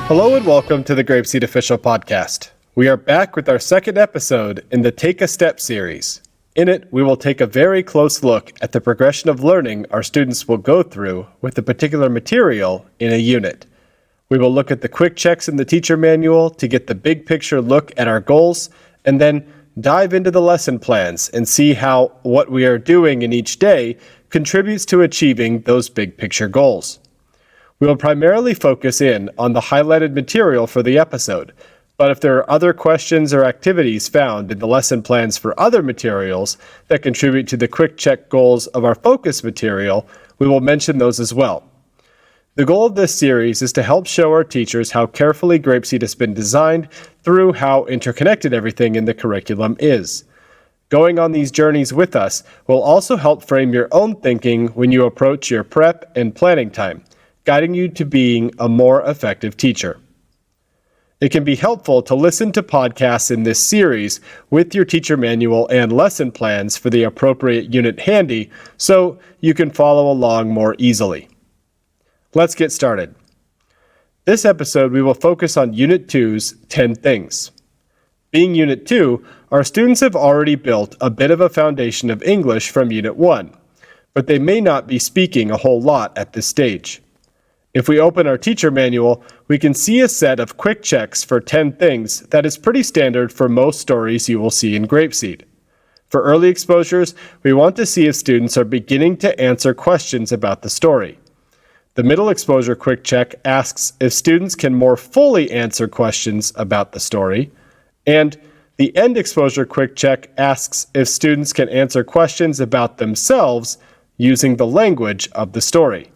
Hello and welcome to the GrapeSEED Official Podcast. We are back with our second episode in the Take a Step series. In it, we will take a very close look at the progression of learning our students will go through with a particular material in a unit. We will look at the quick checks in the teacher manual to get the big picture look at our goals, and then dive into the lesson plans and see how what we are doing in each day contributes to achieving those big picture goals. We will primarily focus in on the highlighted material for the episode, but if there are other questions or activities found in the lesson plans for other materials that contribute to the quick check goals of our focus material, we will mention those as well. The goal of this series is to help show our teachers how carefully GrapeSEED has been designed through how interconnected everything in the curriculum is. Going on these journeys with us will also help frame your own thinking when you approach your prep and planning time, guiding you to being a more effective teacher. It can be helpful to listen to podcasts in this series with your teacher manual and lesson plans for the appropriate unit handy so you can follow along more easily. Let's get started. This episode we will focus on Unit 2's 10 Things. Being Unit 2, our students have already built a bit of a foundation of English from Unit 1, but they may not be speaking a whole lot at this stage. If we open our teacher manual, we can see a set of quick checks for 10 things that is pretty standard for most stories you will see in GrapeSEED. For early exposures, we want to see if students are beginning to answer questions about the story. The middle exposure quick check asks if students can more fully answer questions about the story, and the end exposure quick check asks if students can answer questions about themselves using the language of the story.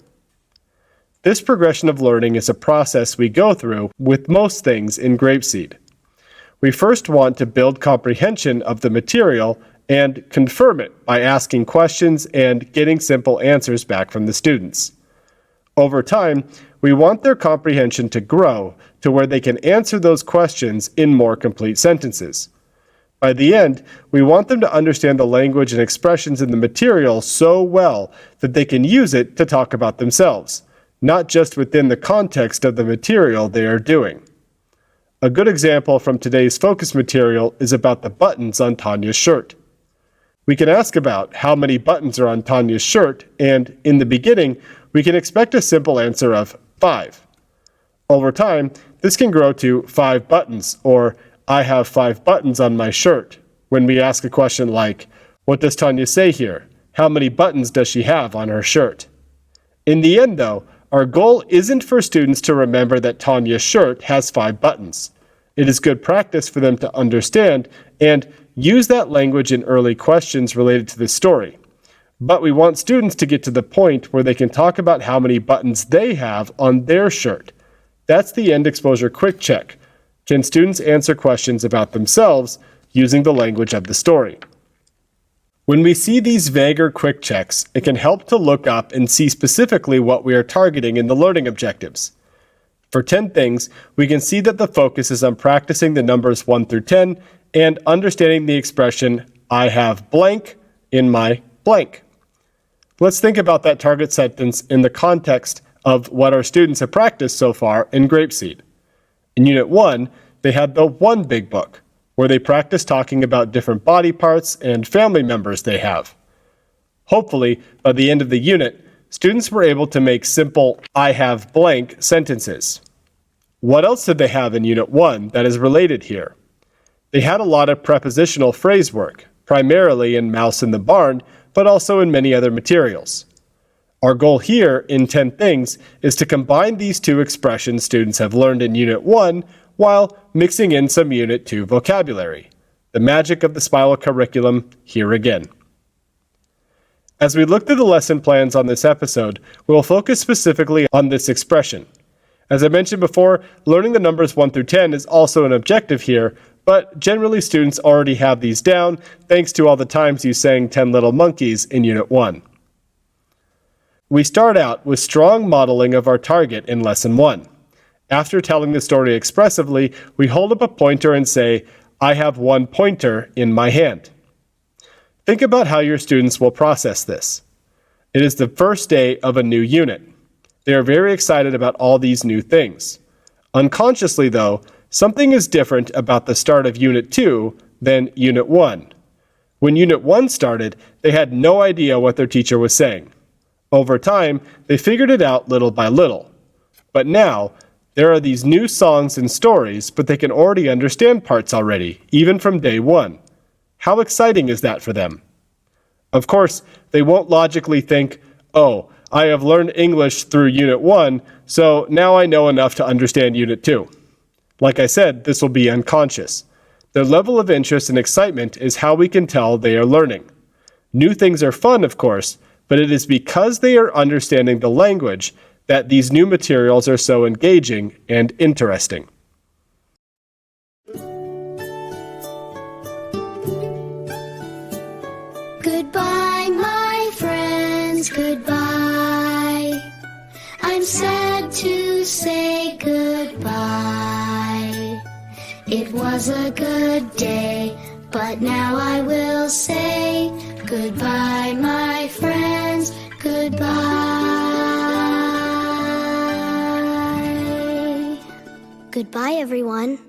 This progression of learning is a process we go through with most things in GrapeSEED. We first want to build comprehension of the material and confirm it by asking questions and getting simple answers back from the students. Over time, we want their comprehension to grow to where they can answer those questions in more complete sentences. By the end, we want them to understand the language and expressions in the material so well that they can use it to talk about themselves, not just within the context of the material they are doing. A good example from today's focus material is about the buttons on Tanya's shirt. We can ask about how many buttons are on Tanya's shirt, and in the beginning, we can expect a simple answer of 5. Over time, this can grow to 5 buttons, or I have 5 buttons on my shirt, when we ask a question like, what does Tanya say here? How many buttons does she have on her shirt? In the end, though, our goal isn't for students to remember that Tanya's shirt has 5 buttons. It is good practice for them to understand and use that language in early questions related to the story. But we want students to get to the point where they can talk about how many buttons they have on their shirt. That's the end exposure quick check. Can students answer questions about themselves using the language of the story? When we see these vaguer quick checks, it can help to look up and see specifically what we are targeting in the learning objectives. For 10 things, we can see that the focus is on practicing the numbers 1 through 10 and understanding the expression, I have blank in my blank. Let's think about that target sentence in the context of what our students have practiced so far in GrapeSEED. In Unit 1, they had the One Big Book, where they practice talking about different body parts and family members they have. Hopefully, by the end of the unit, students were able to make simple, I have blank sentences. What else did they have in Unit 1 that is related here? They had a lot of prepositional phrase work, primarily in Mouse in the Barn, but also in many other materials. Our goal here in 10 Things is to combine these two expressions students have learned in Unit 1 while mixing in some Unit 2 vocabulary. The magic of the spiral curriculum here again. As we look through the lesson plans on this episode, we will focus specifically on this expression. As I mentioned before, learning the numbers 1 through 10 is also an objective here, but generally students already have these down thanks to all the times you sang 10 Little Monkeys in Unit 1. We start out with strong modeling of our target in Lesson 1. After telling the story expressively, we hold up a pointer and say, I have 1 pointer in my hand. Think about how your students will process this. It is the first day of a new unit. They are very excited about all these new things. Unconsciously, though, something is different about the start of Unit 2 than Unit 1. When Unit 1 started, they had no idea what their teacher was saying. Over time, they figured it out little by little. But now, there are these new songs and stories, but they can already understand parts already, even from day 1. How exciting is that for them? Of course, they won't logically think, oh, I have learned English through Unit 1, so now I know enough to understand Unit 2. Like I said, this will be unconscious. Their level of interest and excitement is how we can tell they are learning. New things are fun, of course, but it is because they are understanding the language that these new materials are so engaging and interesting. Goodbye, my friends, goodbye. I'm sad to say goodbye. It was a good day, but now I will say goodbye, my friends, goodbye. Goodbye, everyone.